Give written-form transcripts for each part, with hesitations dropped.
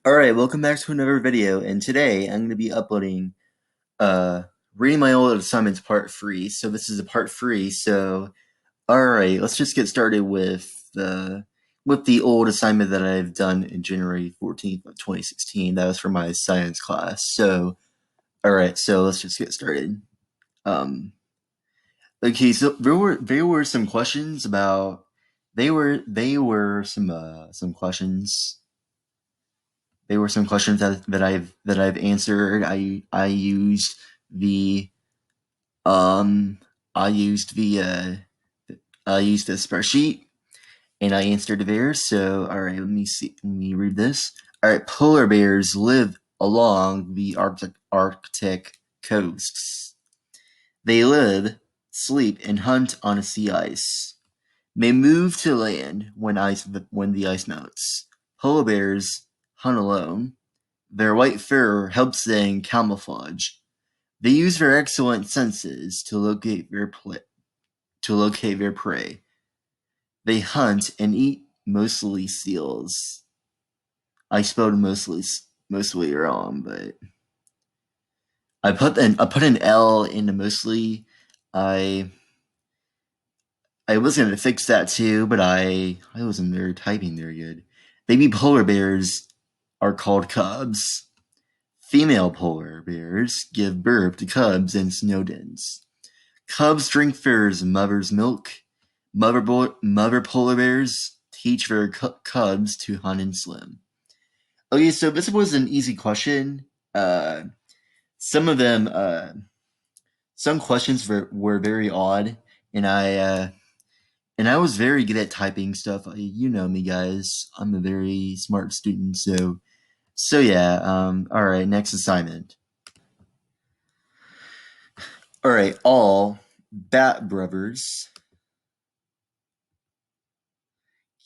Alright, welcome back to another video, and today I'm going to be uploading uh, Reading My Old Assignments Part 3. So this is a Part 3, so alright, let's just get started with the old assignment that I've done in January 14th of 2016. That was for my science class. So, alright, so let's just get started. Okay, so there were some questions about some questions. There were some questions that I've answered. The um I used the I used the spreadsheet and I answered there. So all right, let me read this. All right, polar bears live along the Arctic coasts. They live, sleep, and hunt on sea ice. They move to land when the ice melts. Polar bears hunt alone. Their white fur helps them camouflage. They use their excellent senses to locate their prey. They hunt and eat mostly seals. I spelled mostly wrong, but I put an L into mostly. I I was gonna fix that too, but I wasn't very typing very good. Baby polar bears are called cubs. Female polar bears give birth to cubs in snow dens. Cubs drink their mother's milk. Mother polar bears teach their cubs to hunt and swim. Okay, so this was an easy question. Uh, some of them, some questions were very odd, and I was very good at typing stuff. You know me, guys. I'm a very smart student, so yeah. All right, next assignment. All right, all bat brothers,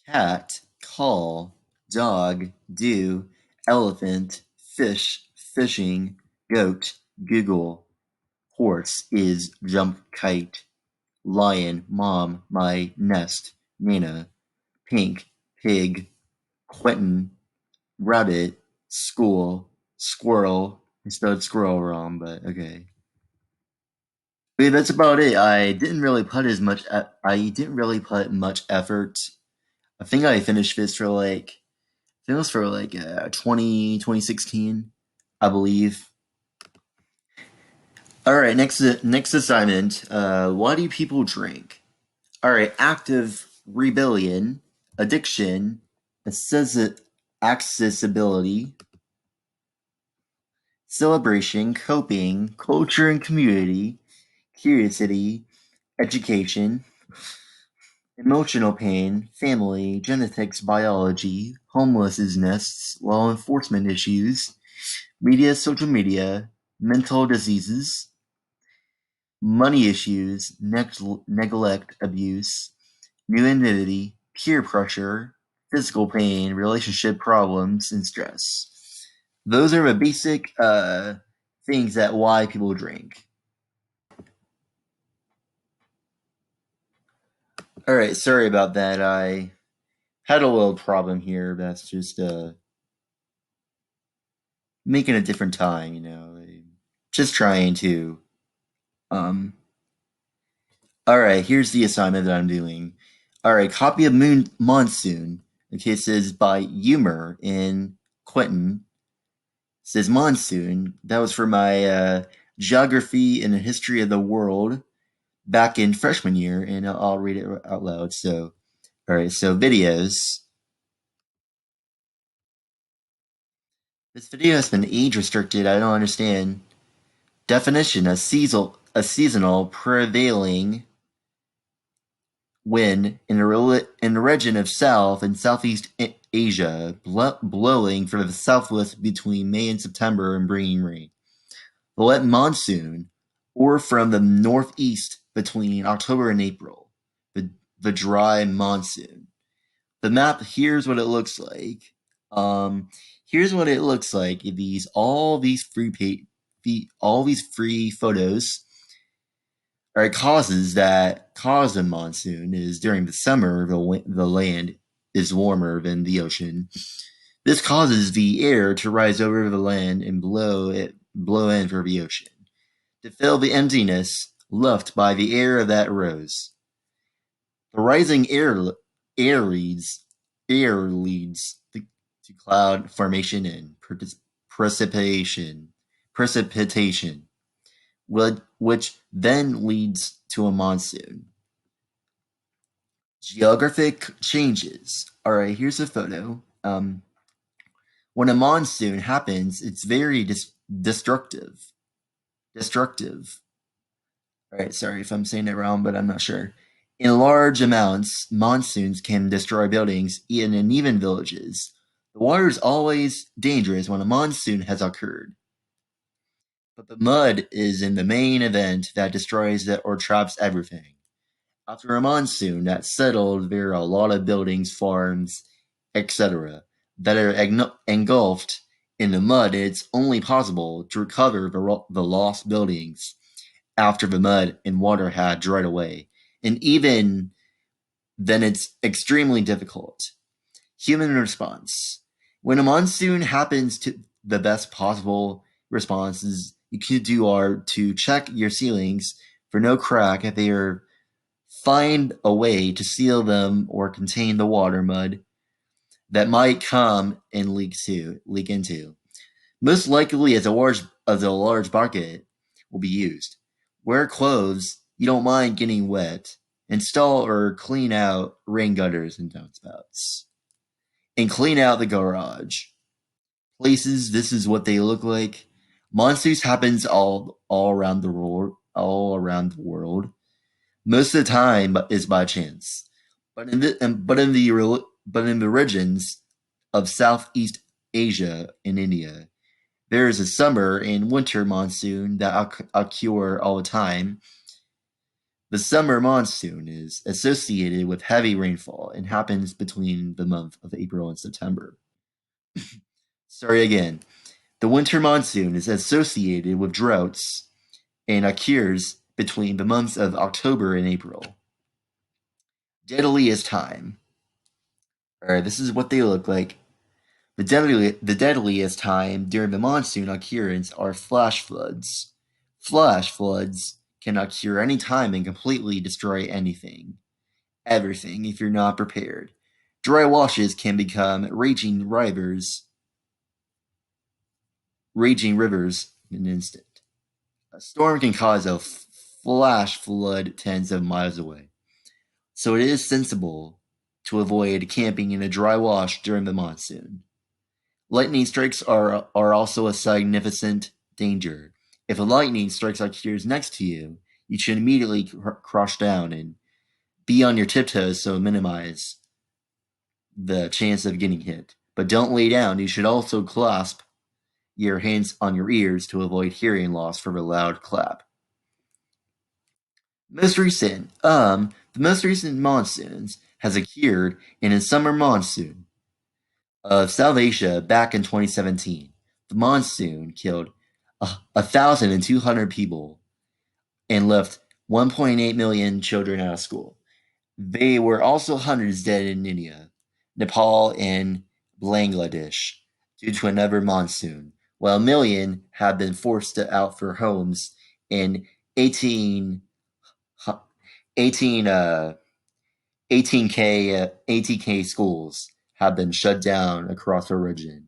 cat, call, dog, do, elephant, fish, fishing, goat, Google, horse, is, jump, kite, lion, mom, my, nest, Nana, pink, pig, Quentin, rabbit, school, squirrel. I spelled squirrel wrong, but okay. Yeah, that's about it. I didn't really put much effort. I think I finished this for I think it was for 2016, I believe. All right, next assignment. Why do people drink? All right, active rebellion, addiction, accessibility, celebration, coping, culture and community, curiosity, education, emotional pain, family, genetics, biology, homelessness, law enforcement issues, social media, mental diseases, money issues, neglect, abuse, anonymity, peer pressure, physical pain, relationship problems, and stress. Those are the basic things that why people drink. All right, sorry about that. I had a little problem here. That's just making a different time, just trying to. Um, all right, here's the assignment that I'm doing. All right, copy of Monsoon. Okay, it says by Humor in Quentin. It says Monsoon. That was for my geography and history of the world back in freshman year, and I'll read it out loud. So, all right, so videos. This video has been age restricted. I don't understand. Definition: a seasonal prevailing wind in the region of South and Southeast Asia, blowing from the southwest between May and September and bringing rain. The wet monsoon, or from the northeast between October and April. The dry monsoon. The map, here's what it looks like. Here's what it looks like. All these free photos are causes that cause a monsoon is during the summer the land is warmer than the ocean. This causes the air to rise over the land and blow in for the ocean, to fill the emptiness left by the air that rose. The rising air leads to cloud formation and precipitation, precipitation, which then leads to a monsoon. Geographic changes. All right, here's a photo. When a monsoon happens, it's very destructive. Destructive. All right, sorry if I'm saying it wrong, but I'm not sure. In large amounts, monsoons can destroy buildings and even villages. The water is always dangerous when a monsoon has occurred, but the mud is in the main event that destroys or traps everything. After a monsoon that's settled, there are a lot of buildings, farms, etc., that are engulfed in the mud. It's only possible to recover the lost buildings after the mud and water had dried away. And even then, it's extremely difficult. Human response. When a monsoon happens, the best possible responses you could do are to check your ceilings for no crack if they are, find a way to seal them or contain the water mud that might come and leak into. Most likely as a large bucket will be used. Wear clothes you don't mind getting wet. Install or clean out rain gutters and downspouts. And clean out the garage. Places, this is what they look like. Monsoons happens all around the world, Most of the time is by chance. But in the regions of Southeast Asia and India, there is a summer and winter monsoon that occur all the time. The summer monsoon is associated with heavy rainfall and happens between the month of April and September. Sorry again. The winter monsoon is associated with droughts and occurs between the months of October and April. Deadliest time. Alright, this is what they look like. The deadliest time during the monsoon occurrence are flash floods. Flash floods can occur any time and completely destroy anything, everything, if you're not prepared. Dry washes can become raging rivers in an instant. A storm can cause a flash flood tens of miles away. So it is sensible to avoid camping in a dry wash during the monsoon. Lightning strikes are also a significant danger. If a lightning strike occurs next to you, you should immediately crouch down and be on your tiptoes so minimize the chance of getting hit. But don't lay down. You should also clasp your hands on your ears to avoid hearing loss from a loud clap. The most recent monsoons has occurred in a summer monsoon of South Asia back in 2017. The monsoon killed 1,200 people and left 1.8 million children out of school. There were also hundreds dead in India, Nepal, and Bangladesh due to another monsoon, while a million have been forced out for homes in 18, 18K schools have been shut down across the region.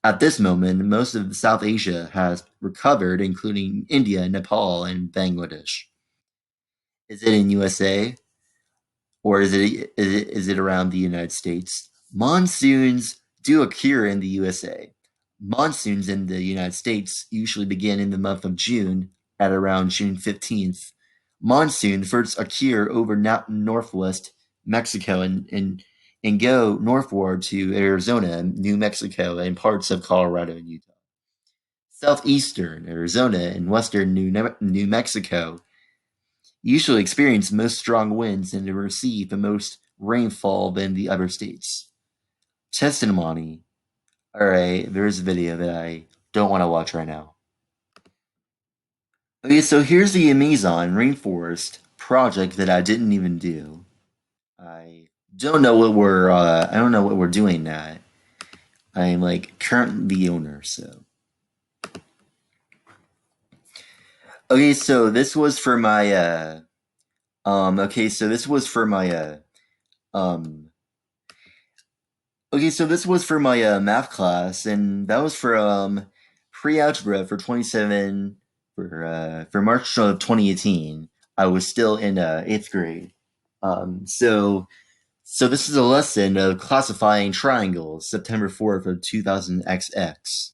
At this moment, most of South Asia has recovered, including India, Nepal, and Bangladesh. Is it in USA or is it around the United States? Monsoons do occur in the USA. Monsoons in the United States usually begin in the month of June at around June 15th. Monsoon first occur over northwest Mexico and go northward to Arizona, New Mexico, and parts of Colorado and Utah. Southeastern Arizona and western New Mexico usually experience most strong winds and receive the most rainfall than the other states. Testimony. Alright, there's a video that I don't want to watch right now. Okay, so here's the Amazon rainforest project that I didn't even do. I don't know what we're doing that. I'm like currently the owner. So okay, so this was for my okay, so this was for my um okay, so this was for my math class, and that was for pre-algebra for 27 for March of 2018. I was still in eighth grade. So this is a lesson of classifying triangles, September 4th of 2000XX.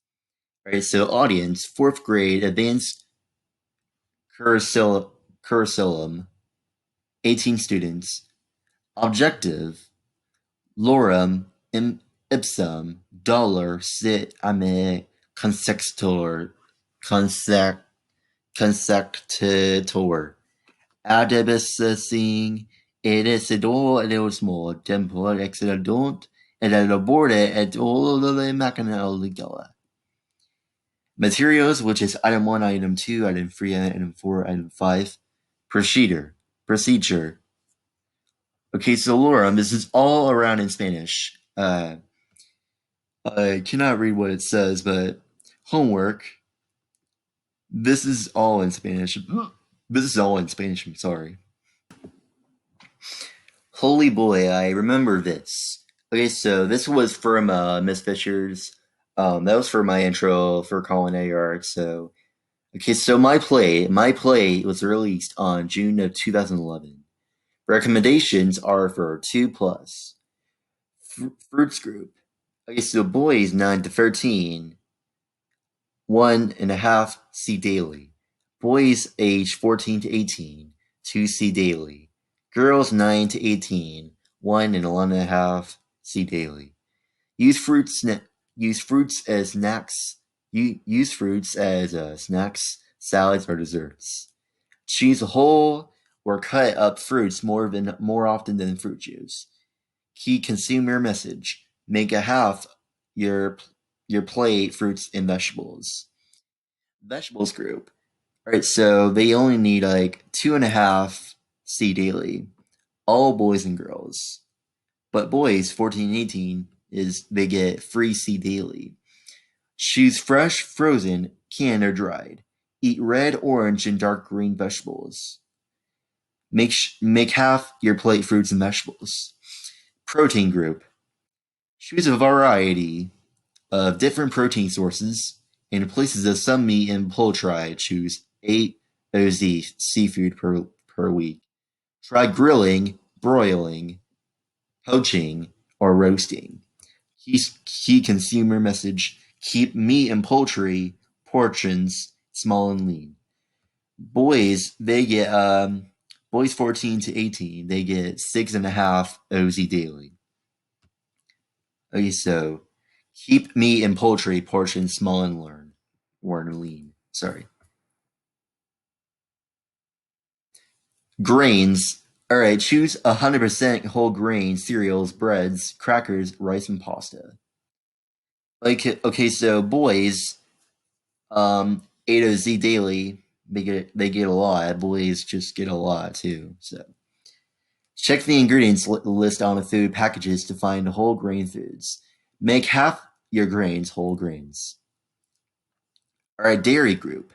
Right, so audience, fourth grade, advanced curriculum, 18 students. Objective, lorem ipsum dolor sit ame consector consec consector adebissing edesido edosmo tempor excedunt et elabore et olole macana oligella. Materials, which is item 1, item 2, item 3, item 4, item 5. Procedure. Okay, so lorem, this is all around in Spanish. I cannot read what it says, but homework. This is all in Spanish. This is all in Spanish, I'm sorry. Holy boy, I remember this. Okay, so this was from Miss Fisher's. That was for my intro for culinary arts. So, okay, so my play was released on June of 2011. Recommendations are for 2 plus. Fruits group. Okay, so boys 9 to 13, 1.5 see daily. Boys age 14 to 18, 2 see daily. Girls 9 to 18, 1 and 1.5 see daily. Use fruits as snacks. Use fruits as snacks, salads, or desserts. Choose whole or cut up fruits more often than fruit juice. Key consumer message: make a half your your plate fruits and vegetables. Vegetables group. All right, so they only need like 2.5 C daily. All boys and girls, but boys 14 and 18 is they get free C daily. Choose fresh, frozen, canned, or dried. Eat red, orange, and dark green vegetables. Make half your plate fruits and vegetables. Protein group. Choose a variety of different protein sources. In places of some meat and poultry, choose 8 OZ seafood per week. Try grilling, broiling, poaching, or roasting. Key consumer message: keep meat and poultry portions small and lean. Boys, they get boys 14 to 18, they get 6.5 OZ daily. Okay, so keep meat and poultry portions small and lean. Sorry. Grains. All right, choose 100% whole grain cereals, breads, crackers, rice, and pasta. Like, okay, so boys, 8 to Z daily, they get a lot. Boys just get a lot too. So check the ingredients list on the food packages to find whole grain foods. Make half your grains whole grains. All right, dairy group.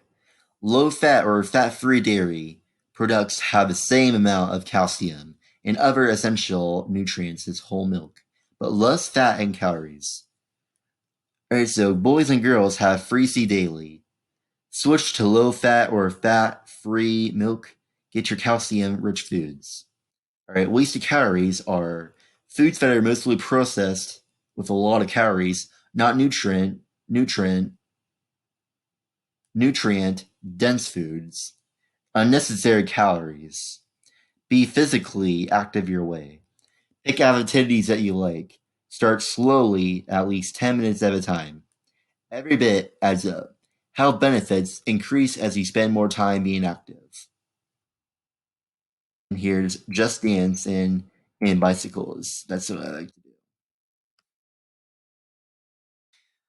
Low fat or fat free dairy products have the same amount of calcium and other essential nutrients as whole milk, but less fat and calories. Alright, so boys and girls have free C daily. Switch to low fat or fat free milk. Get your calcium rich foods. Alright, wasted calories are foods that are mostly processed with a lot of calories, not nutrient dense foods. Unnecessary calories. Be physically active your way. Pick activities that you like. Start slowly, at least 10 minutes at a time. Every bit adds up. Health benefits increase as you spend more time being active. And here's Just Dance and bicycles. That's what I like to do.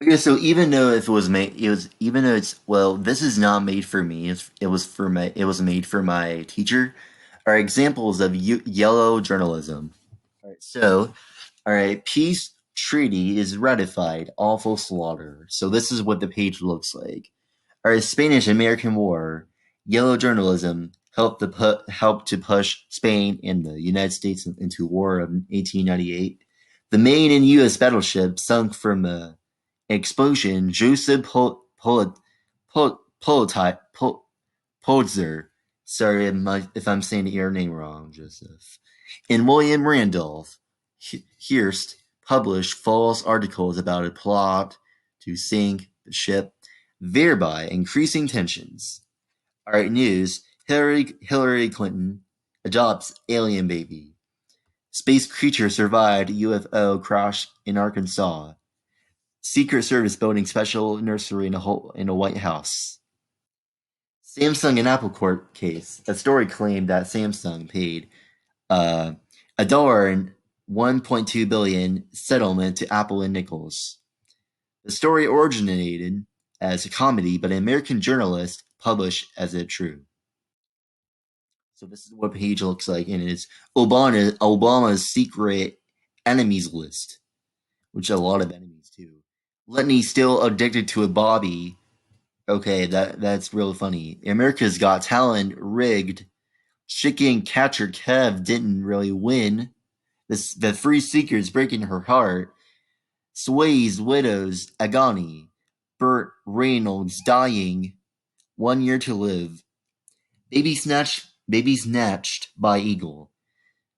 Okay, so even though if it was made, it was even though it's well, this is not made for me. It was made for my teacher. Are examples of yellow journalism. All right, so all right, treaty is ratified, awful slaughter. So this is what the page looks like. Our Spanish-American War, yellow journalism helped to push Spain and the United States into war of 1898. The main and U.S. battleship sunk from an explosion. Joseph Pulitzer. Sorry if I'm saying your name wrong, Joseph. And William Randolph Hearst published false articles about a plot to sink the ship, thereby increasing tensions. Alright, news. Hillary Clinton adopts alien baby. Space creature survived UFO crash in Arkansas. Secret Service building special nursery in a White House. Samsung and Apple court case. A story claimed that Samsung paid uh, $1 and 1.2 billion settlement to Apple and Nichols. The story originated as a comedy, but an American journalist published as it true. So this is what page looks like, and it's Obama's secret enemies list, which a lot of enemies too. Letney still addicted to a Bobby. Okay, that's real funny. America's Got Talent rigged. Chicken catcher Kev didn't really win. The free seeker's breaking her heart. Sway's widow's agony. Burt Reynolds dying. 1 year to live. Baby snatched by eagle.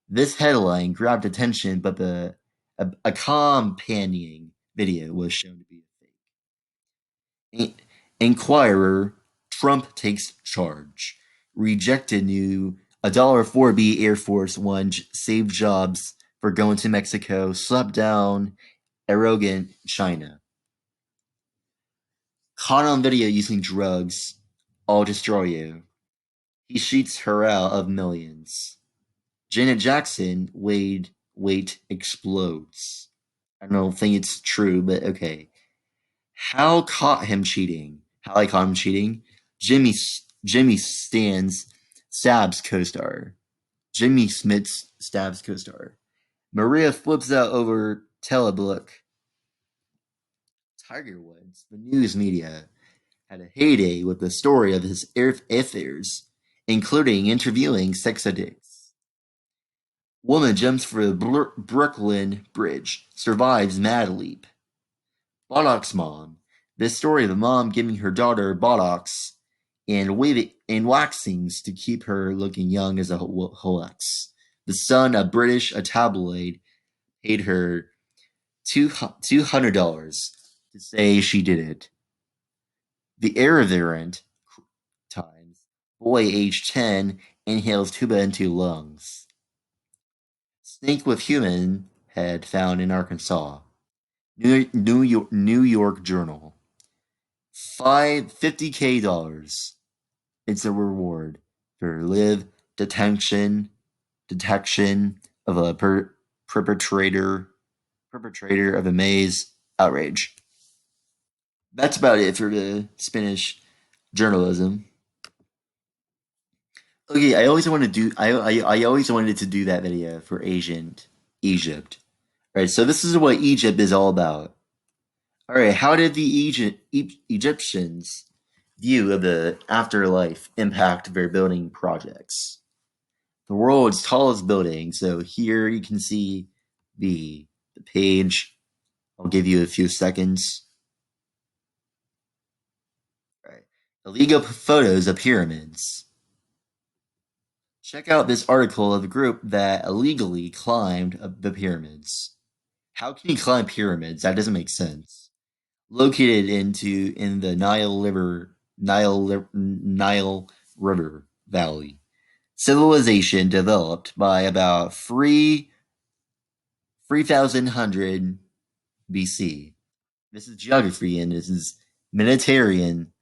This headline grabbed attention, but a accompanying video was shown to be fake. Inquirer, Trump takes charge. Rejected new $4B Air Force One saved jobs for going to Mexico. Slapped down arrogant China. Caught on video using drugs. I'll destroy you. He shoots her out of millions. Janet Jackson weight explodes. I don't think it's true, but okay. How caught him cheating? How I caught him cheating? Jimmy Stans stabs co-star. Jimmy Smits stabs co-star. Maria flips out over Telebook. Tiger Woods, the news media, had a heyday with the story of his affairs, including interviewing sex addicts. Woman jumps for the Brooklyn Bridge, survives mad leap. Botox mom. This story of a mom giving her daughter Botox and waxings to keep her looking young as a hoax. The Sun, a tabloid, paid her $200 to say she did it. The irreverent Times. Boy aged 10 inhales tuba into lungs. Snake with human head found in Arkansas. New York Journal. $50K. It's a reward for live detection of a perpetrator of a maze outrage. That's about it for the Spanish journalism. Okay, I always wanted to do I always wanted to do that video for Egypt. Alright, so this is what Egypt is all about. Alright, how did the Egyptians view of the afterlife impact their building projects? The world's tallest building. So here you can see the page. I'll give you a few seconds. Alright, illegal photos of pyramids. Check out this article of a group that illegally climbed the pyramids. How can you climb pyramids? That doesn't make sense. Located in the Nile River Valley. Civilization developed by about 3100 BC. This is geography, and this is Mediterranean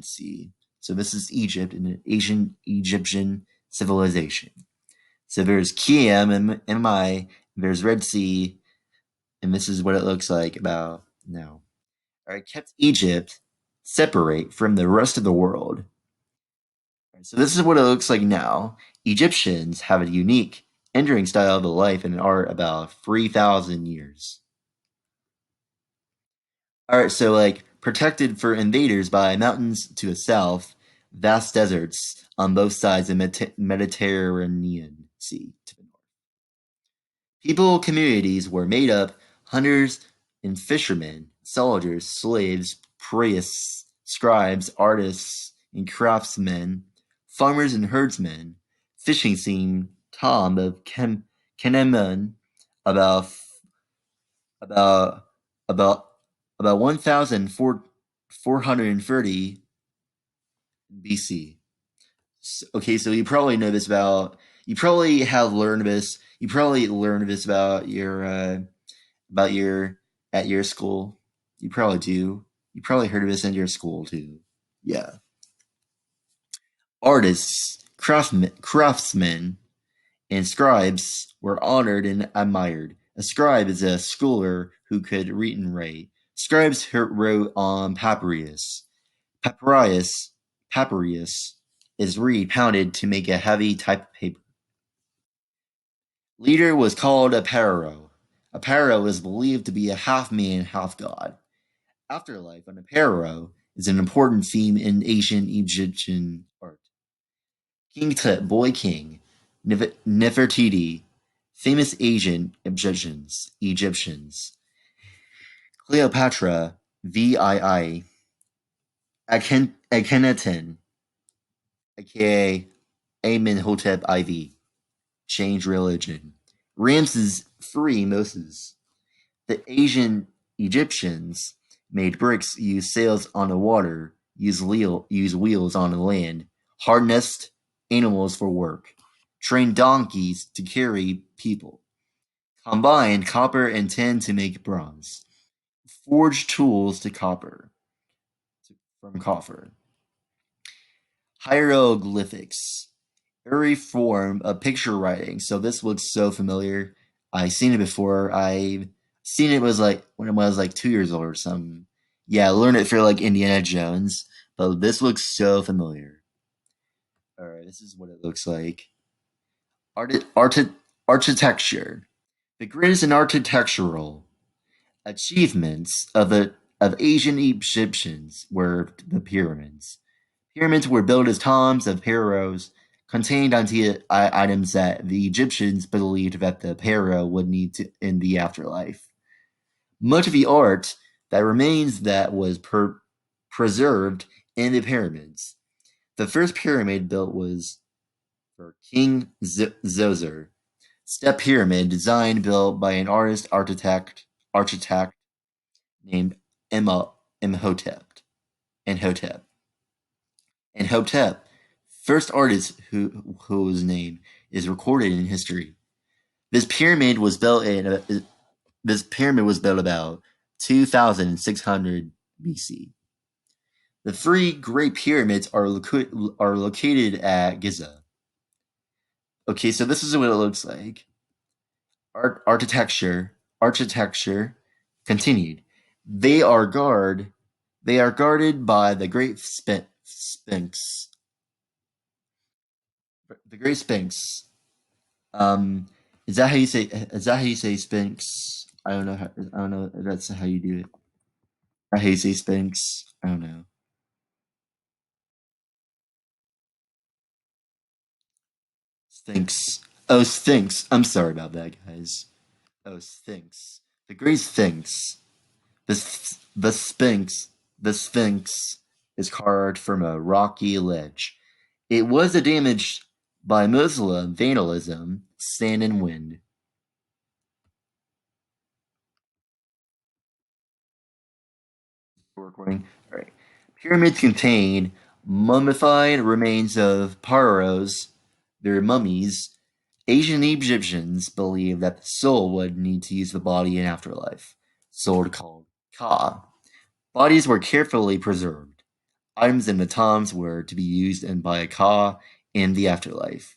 Sea. So this is Egypt and an ancient Egyptian civilization. So there's Kiam and Mi, there's Red Sea, and this is what it looks like about now. Alright, kept Egypt separate from the rest of the world. So this is what it looks like now. Egyptians have a unique enduring style of life and art about 3,000 years. All right, so like protected for invaders by mountains to the south, vast deserts on both sides of the Mediterranean Sea to the north. People communities were made up hunters and fishermen, soldiers, slaves, priests, scribes, artists, and craftsmen, farmers and herdsmen. Fishing scene Tom of Kenemun about about about about 1,430 BC. Okay, so you probably know this about. You probably have learned this. You probably learned this about your at your school. You probably do. You probably heard of this in your school too. Yeah. Artists, craftsmen, and scribes were honored and admired. A scribe is a scholar who could read and write. Scribes wrote on papyrus. Papyrus, papyrus is reed pounded to make a heavy type of paper. Leader was called a pharaoh. A pharaoh is believed to be a half man, half god. Afterlife on a pharaoh is an important theme in ancient Egyptian art. King Tut, Boy King, Nefertiti, famous Asian Egyptians, Cleopatra, VII, Akhenaten, aka Amenhotep IV, change religion. Ramses III Moses. The Asian Egyptians made bricks, used sails on the water, used wheels on the land, harnessed animals for work, trained donkeys to carry people, combined copper and tin to make bronze, forged tools to copper from copper, hieroglyphics, early form of picture writing. So this looks so familiar. I've seen it before. I've seen it was like when I was like 2 years old or something. Yeah, I learned it for like Indiana Jones, but this looks so familiar. All right, this is what it looks like. Art, art, architecture. The greatest in architectural achievements of Asian Egyptians were the pyramids. Pyramids were built as tombs of pharaohs, contained items that the Egyptians believed that the pharaoh would need in the afterlife. Much of the art that remains that was preserved in the pyramids. The first pyramid built was for King Zoser. Step pyramid, designed built by an architect named Imhotep. Imhotep. Imhotep, first artist whose name is recorded in history. This pyramid was built about 2,600 BC. The three Great Pyramids are located at Giza. Okay, so this is what it looks like. Architecture continued. They are guard. They are guarded by the Great Sphinx. The Great Sphinx. Um, is that how you say? Is that how you say Sphinx? I don't know. I don't know if that's how you do it. How you say Sphinx? I don't know. Sphinx. Oh, Sphinx. I'm sorry about that, guys. Oh, Sphinx. The Great Sphinx. The Sphinx. The Sphinx is carved from a rocky ledge. It was damaged by Muslim vandalism, sand, and wind. Recording. All right. Pyramids contain mummified remains of pharaohs, their mummies. Asian Egyptians believed that the soul would need to use the body in afterlife, soul called Ka. Bodies were carefully preserved. Items in the tombs were to be used in by a Ka in the afterlife.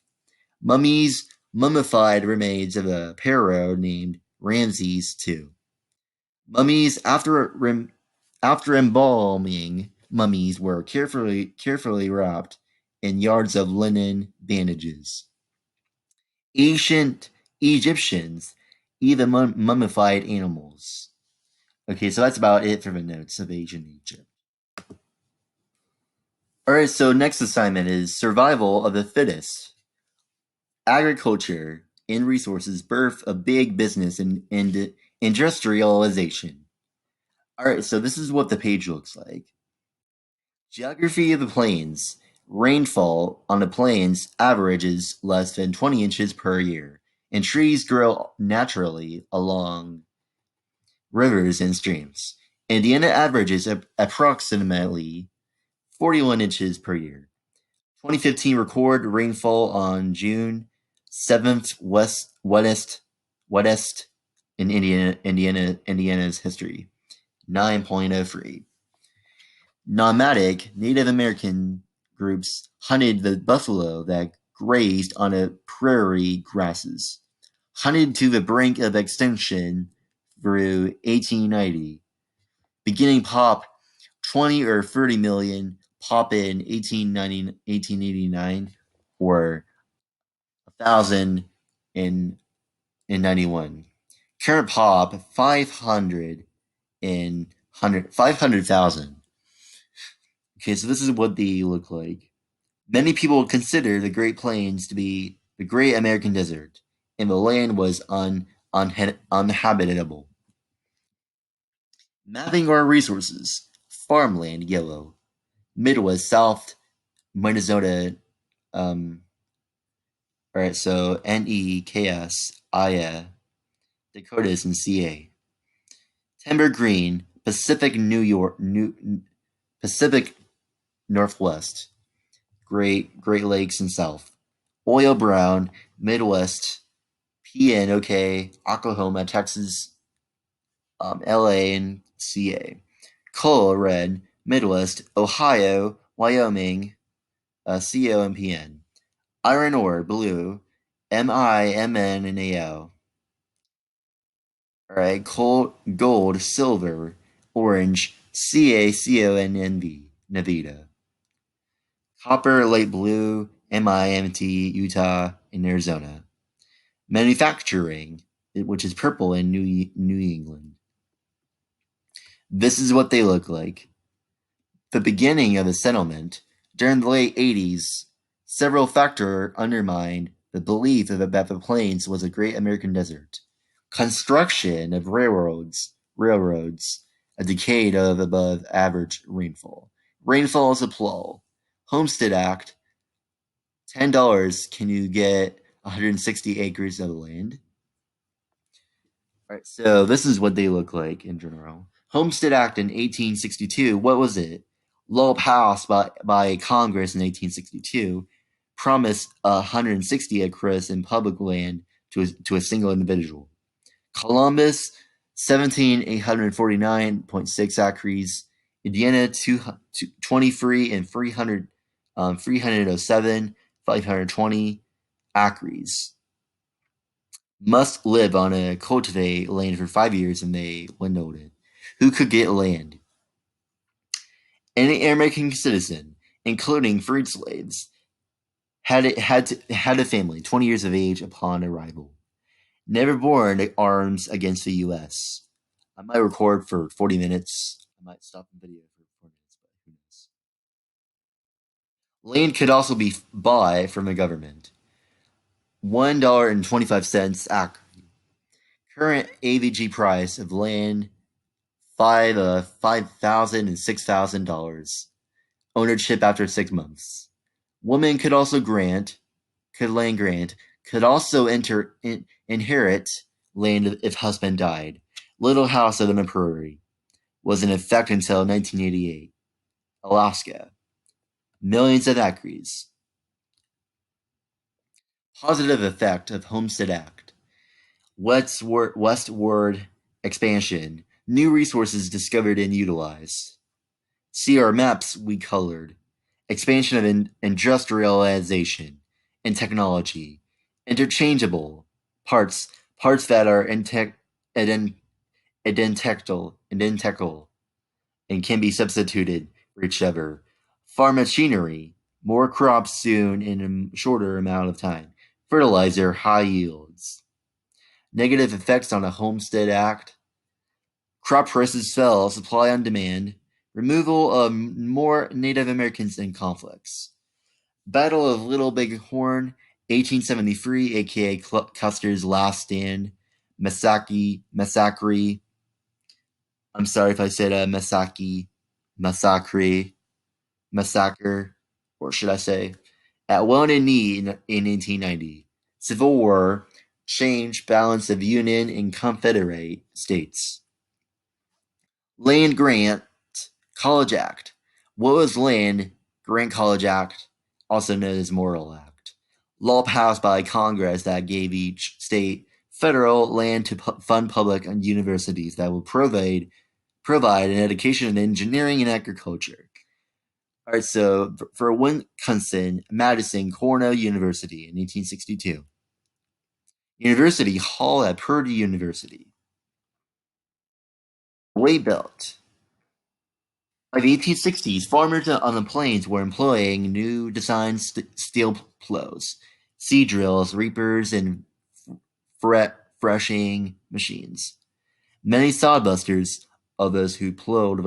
Mummies, mummified remains of a pharaoh named Ramses II. Mummies, after embalming, mummies were carefully wrapped in yards of linen bandages. Ancient Egyptians even mummified animals. Okay, so that's about it for the notes of ancient Egypt. Alright, so next assignment is survival of the fittest. Agriculture and resources birth a big business and industrialization. Alright, so this is what the page looks like. Geography of the plains. Rainfall on the plains averages less than 20 inches per year, and trees grow naturally along rivers and streams. Indiana averages approximately 41 inches per year. 2015 record rainfall on June 7th west in Indiana's history, 9.03. Nomadic Native American groups hunted the buffalo that grazed on the prairie grasses, hunted to the brink of extinction through 1890. Beginning pop 20 or 30 million, pop in 1889, or 1,000 in 91. Current pop 500,000. Okay, so this is what they look like. Many people consider the Great Plains to be the Great American Desert, and the land was uninhabitable. Mapping our resources. Farmland, yellow. Midwest, South, Minnesota. Alright, so NEKS, IA, Dakotas, and CA. Timber green, Pacific Northwest, Great Lakes and South. Oil brown, Midwest, PNOK, Oklahoma, Texas, LA, and CA. Coal red, Midwest, Ohio, Wyoming, CO and PN. Iron ore, blue, MIMN and AO. Alright, gold, silver, orange, CaCONNV, Nevada. Copper, light blue, MIMT, Utah, and Arizona. Manufacturing, which is purple in New England. This is what they look like. The beginning of the settlement, during the late 80s, several factors undermined the belief that the plains was a great American desert. Construction of railroads, a decade of above average rainfall. Rainfall is a plull. Homestead Act, $10 can you get 160 acres of land? All right, so this is what they look like in general. Homestead Act in 1862, what was it? Law passed by Congress in 1862 promised 160 acres in public land to a single individual. Columbus, 17,849.6 acres. Indiana, 23 and 307, 520 acres. Must live on a cultivate land for 5 years and they windowed it. Who could get land? Any American citizen, including freed slaves, had a family 20 years of age upon arrival. Never borne arms against the U.S. I might record for 40 minutes. I might stop the video for 4 minutes, but who knows. Land could also be bought from the government. $1.25 acre. Current AVG price of land $5,000 and $6,000. Ownership after 6 months. Woman could land grant, could also inherit land if husband died. Little House on the Prairie was in effect until 1988. Alaska. Millions of acres. Positive effect of Homestead Act. Westward expansion. New resources discovered and utilized. See our maps we colored. Expansion of industrialization and technology. Interchangeable parts that are identical and can be substituted for each other. Farm machinery, more crops soon in a shorter amount of time. fertilizer, high yields. Negative effects on the Homestead Act. Crop prices fell, supply on demand. Removal of more Native Americans in conflicts. Battle of Little Big Horn, 1873, aka Custer's Last Stand. Massacre. I'm sorry if I said massacre, massacre, or should I say, at Wounded Knee in 1890. Civil War, change balance of Union and Confederate states. Land Grant College Act. What was Land Grant College Act, also known as Morrill Act? Law passed by Congress that gave each state federal land to fund public universities that would provide an education in engineering and agriculture. All right, so for Wisconsin-Madison Cornell University in 1862. University Hall at Purdue University. Way Belt. By the 1860s, farmers on the plains were employing new design steel plows, seed drills, reapers, and threshing machines. Many sodbusters of those who plowed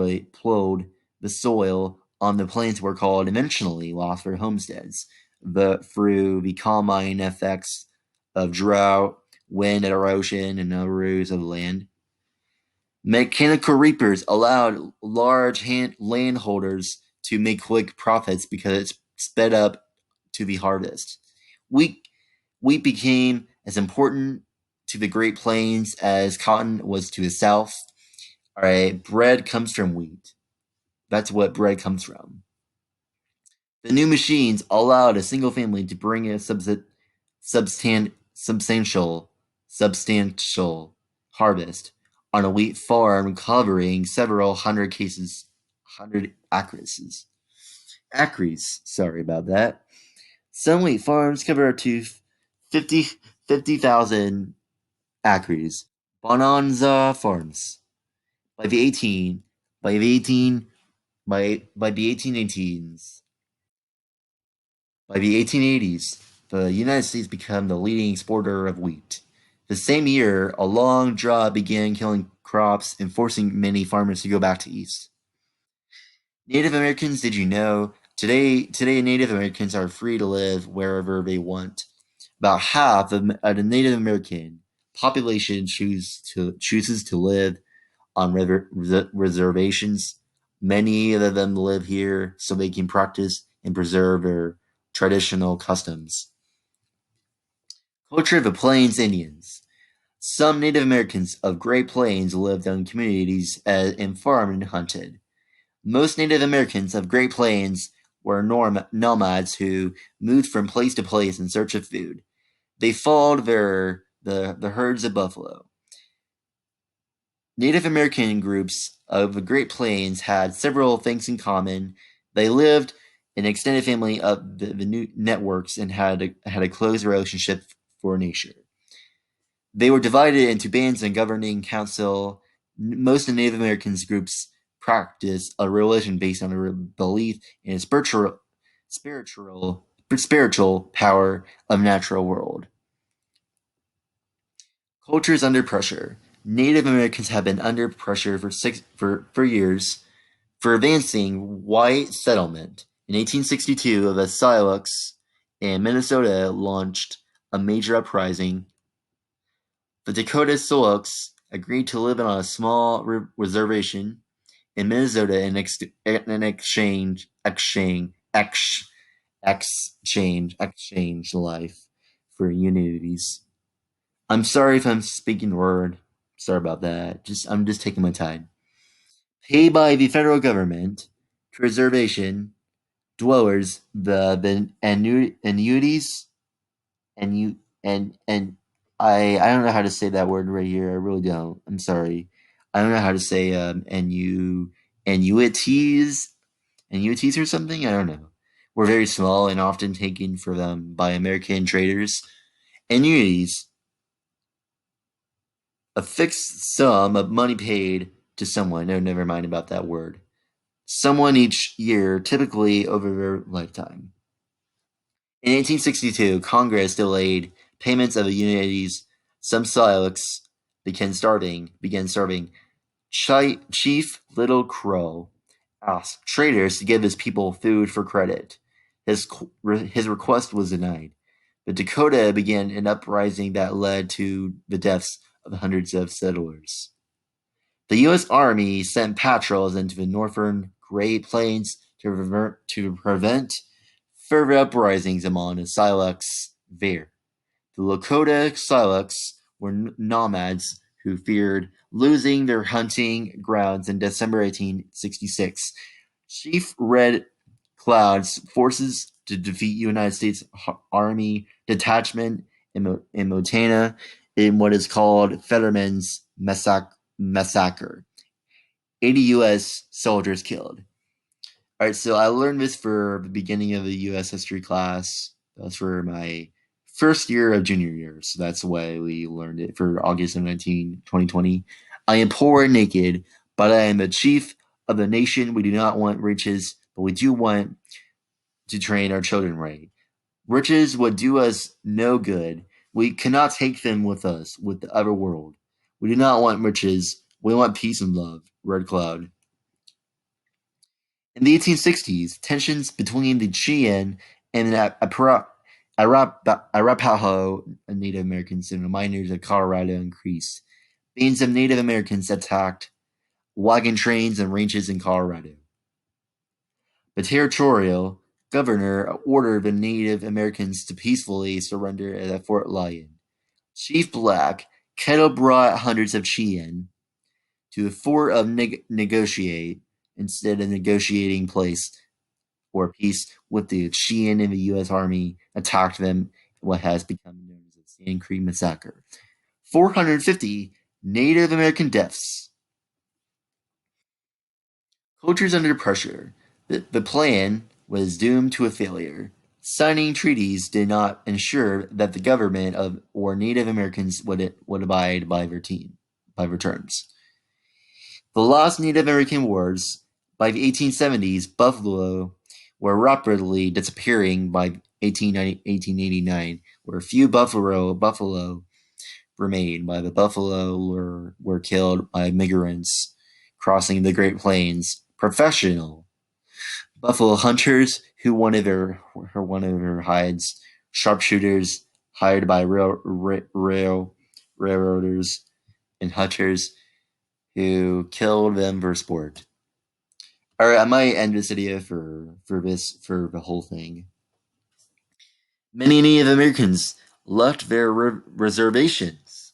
the soil on the plains were called eventually lost their homesteads through the combined effects of drought, wind erosion, and overuse of the land. Mechanical reapers allowed large landholders to make quick profits because it sped up to the harvest. Wheat, wheat became as important to the Great Plains as cotton was to the South. All right, bread comes from wheat. That's what bread comes from. The new machines allowed a single family to bring a substantial harvest on a wheat farm covering several hundred acres. Sorry about that. Some wheat farms cover up to 50 50,000 acres. Bonanza farms. By the 18 by the 18 by the 1818s By the 1880s, the United States became the leading exporter of wheat. The same year, a long drought began killing crops and forcing many farmers to go back to east. Native Americans, did you know? Today Native Americans are free to live wherever they want. About half of the Native American population chooses to live on reservations. Many of them live here so they can practice and preserve their traditional customs. Culture of the Plains Indians. Some Native Americans of Great Plains lived in communities and farmed and hunted. Most Native Americans of Great Plains were nomads who moved from place to place in search of food. They followed the herds of buffalo. Native American groups of the Great Plains had several things in common. They lived in extended family of the new networks and had a close relationship for nature. They were divided into bands and governing council. Most of the Native Americans groups practice a religion based on a belief in a spiritual power of natural world. Cultures under pressure. Native Americans have been under pressure for years for advancing white settlement. In 1862, the Sioux in Minnesota launched a major uprising. The Dakota Sioux agreed to live on a small reservation in Minnesota in exchange life for unities. I'm sorry if I'm speaking word. Sorry about that. I'm just taking my time. Paid by the federal government to reservation dwellers the annuities and you and I don't know how to say that word right here. I really don't. I'm sorry. I don't know how to say annuities annuities or something. I don't know. Were very small and often taken for them by American traders. Annuities, a fixed sum of money paid to someone. No, never mind about that word. Someone each year, typically over their lifetime. In 1862, Congress delayed payments of the Unity's some Silex began starving. Chief Little Crow asked traders to give his people food for credit. His request was denied. But Dakota began an uprising that led to the deaths of hundreds of settlers. The U.S. Army sent patrols into the northern Great Plains to prevent further uprisings among the Silex there. The Lakota Silex were nomads who feared losing their hunting grounds in December 1866. Chief Red Cloud's forces to defeat United States Army detachment in Montana in what is called Fetterman's Massacre. 80 U.S. soldiers killed. All right, so I learned this for the beginning of the U.S. history class. That's for my first year of junior year. So that's why we learned it for August of 2020. I am poor and naked, but I am the chief of the nation. We do not want riches, but we do want to train our children right. Riches would do us no good. We cannot take them with us with the other world. We do not want riches. We want peace and love. Red Cloud. In the 1860s, tensions between the Cheyenne and the Arapaho Native Americans and the miners of Colorado increased. Bands of Native Americans attacked wagon trains and ranches in Colorado. The territorial governor ordered the Native Americans to peacefully surrender at Fort Lyon. Chief Black kettle brought hundreds of Cheyenne to the fort of negotiate instead of negotiating place for peace with the Cheyenne and the U.S. Army attacked them in what has become known as the Sand Creek Massacre. 450 Native American deaths. Cultures under pressure. The plan was doomed to a failure. Signing treaties did not ensure that the government of or Native Americans would abide by their terms. The lost Native American wars. By the 1870s, buffalo were rapidly disappearing. By 1889, where few buffalo remained. By the buffalo were killed by migrants crossing the Great Plains. Professional buffalo hunters who wanted their hides. Sharpshooters hired by railroaders and hunters who killed them for sport. All right, I might end this video for the whole thing. Many Native Americans left their reservations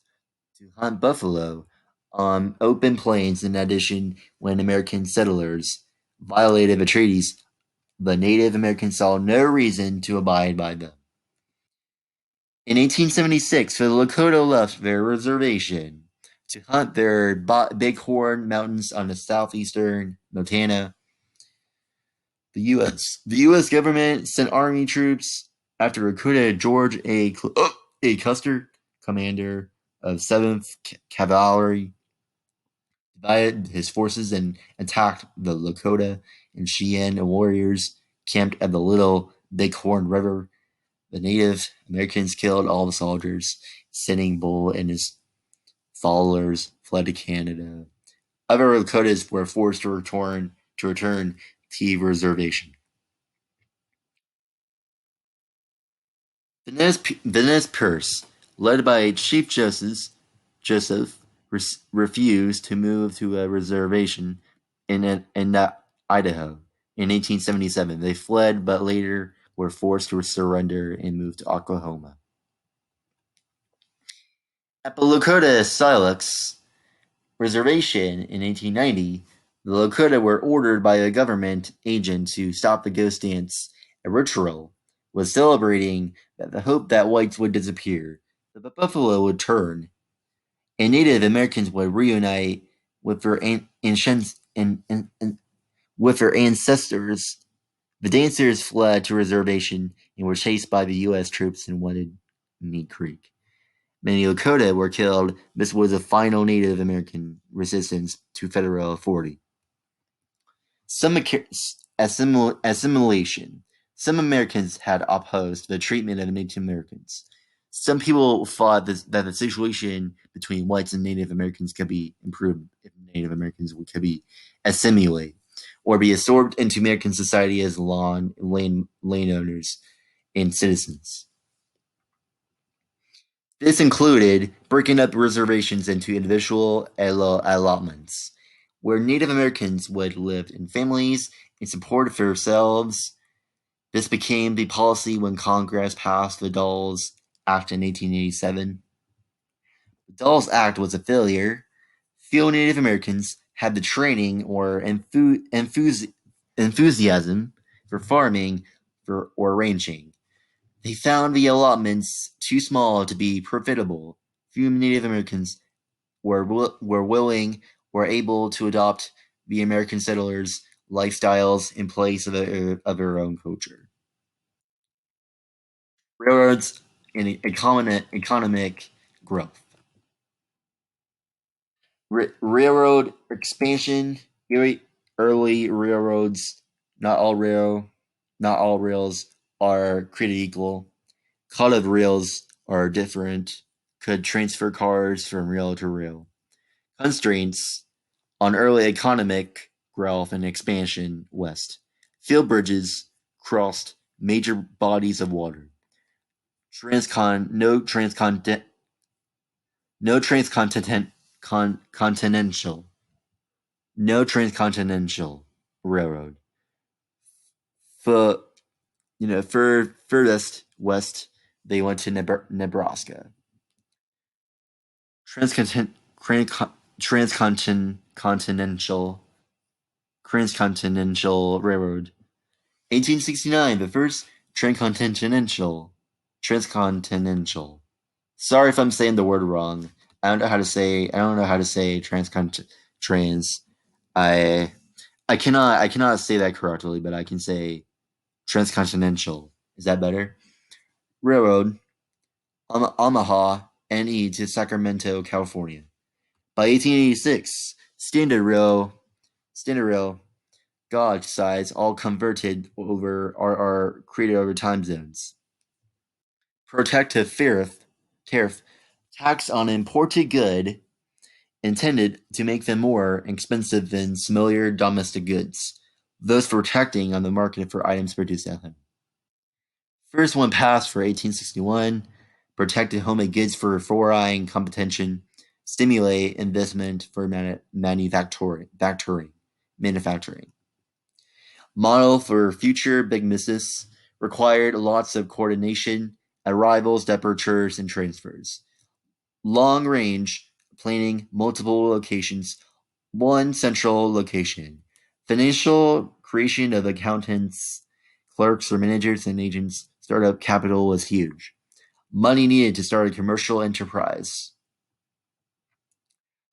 to hunt buffalo on open plains. In addition, when American settlers violated the treaties, the Native Americans saw no reason to abide by them. In 1876, the Lakota left their reservation to hunt their Bighorn Mountains on the southeastern Montana. The U.S. government sent Army troops after recruited George A. Custer, commander of 7th Cavalry, divided his forces and attacked the Lakota and Cheyenne warriors camped at the Little Bighorn River. The Native Americans killed all the soldiers. Sitting Bull and his followers fled to Canada. Other Lakotas were forced to return to the reservation. The Nez Perce, led by Chief Joseph, refused to move to a reservation in Idaho. In 1877, they fled, but later were forced to surrender and moved to Oklahoma. At the Lakota Silex Reservation in 1890, the Lakota were ordered by a government agent to stop the ghost dance. A ritual was celebrating the hope that whites would disappear, that the buffalo would turn, and Native Americans would reunite with their with their ancestors. The dancers fled to reservation and were chased by the U.S. troops in Wounded Knee Creek. Many Lakota were killed. This was a final Native American resistance to federal authority. Some assimilation. Some Americans had opposed the treatment of Native Americans. Some people thought that the situation between whites and Native Americans could be improved if Native Americans could be assimilated or be absorbed into American society as landowners and citizens. This included breaking up reservations into individual allotments, where Native Americans would live in families and support for themselves. This became the policy when Congress passed the Dawes Act in 1887. The Dawes Act was a failure. Few Native Americans had the training or enthusiasm for farming or ranching. They found the allotments too small to be profitable. Few Native Americans were willing or able to adopt the American settlers' lifestyles in place of their own culture. Railroads and economic growth. Railroad expansion. Early railroads. Not all rail, not all rails are created equal. Colored rails are different. Could transfer cars from rail to rail. Constraints on early economic growth and expansion west. Field bridges crossed major bodies of water. No transcontinental no transcontinental railroad. For furthest west, they went to Nebraska. Transcontinental Railroad. 1869, the first transcontinental. Sorry if I'm saying the word wrong. I don't know how to say trans. I I cannot say that correctly, but I can say transcontinental. Is that better? Railroad, Omaha, NE to Sacramento, California. By 1886, Standard Rail, gauge size, all converted over are created over time zones. Protective tariff, tax on imported good, intended to make them more expensive than similar domestic goods, thus protecting on the market for items produced at home. First one passed for 1861, protected homemade goods for foreign competition, stimulate investment for manufacturing. Model for future big business, required lots of coordination, arrivals, departures, and transfers. Long range planning, multiple locations, one central location. Financial creation of accountants, clerks, or managers and agents. Startup capital was huge. Money needed to start a commercial enterprise.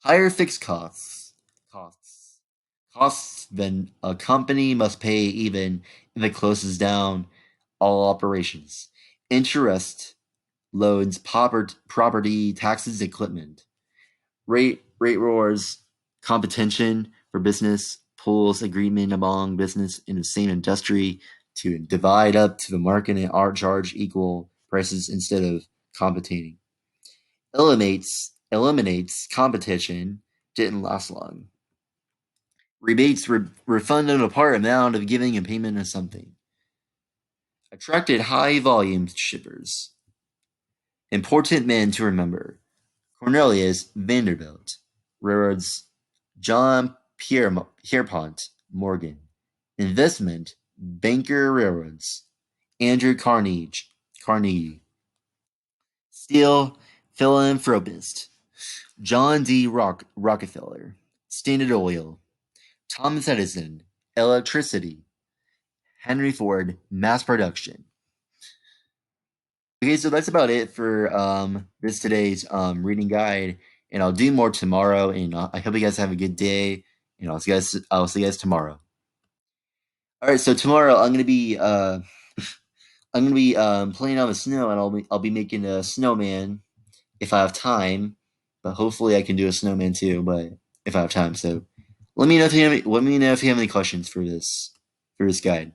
Higher fixed costs. Costs than a company must pay even if it closes down all operations. Interest, loans, property, taxes, equipment. Rate wars, competition for business, pulls agreement among business in the same industry to divide up to the market and charge equal prices instead of competing. Eliminates competition, didn't last long. Rebates refund an apart amount of giving and payment of something. Attracted high volume shippers. Important men to remember. Cornelius Vanderbilt, railroads John Pierpont Morgan, investment banker railroads Andrew Carnegie, steel philanthropist John D. Rockefeller, Standard Oil, Thomas Edison, electricity, Henry Ford, mass production. Okay, so that's about it for this today's reading guide, and I'll do more tomorrow. And I hope you guys have a good day. And I'll see you guys tomorrow. All right, so tomorrow I'm gonna be playing on the snow, and I'll be making a snowman if I have time. But hopefully I can do a snowman too. But if I have time, so let me know if you have any questions for this guide.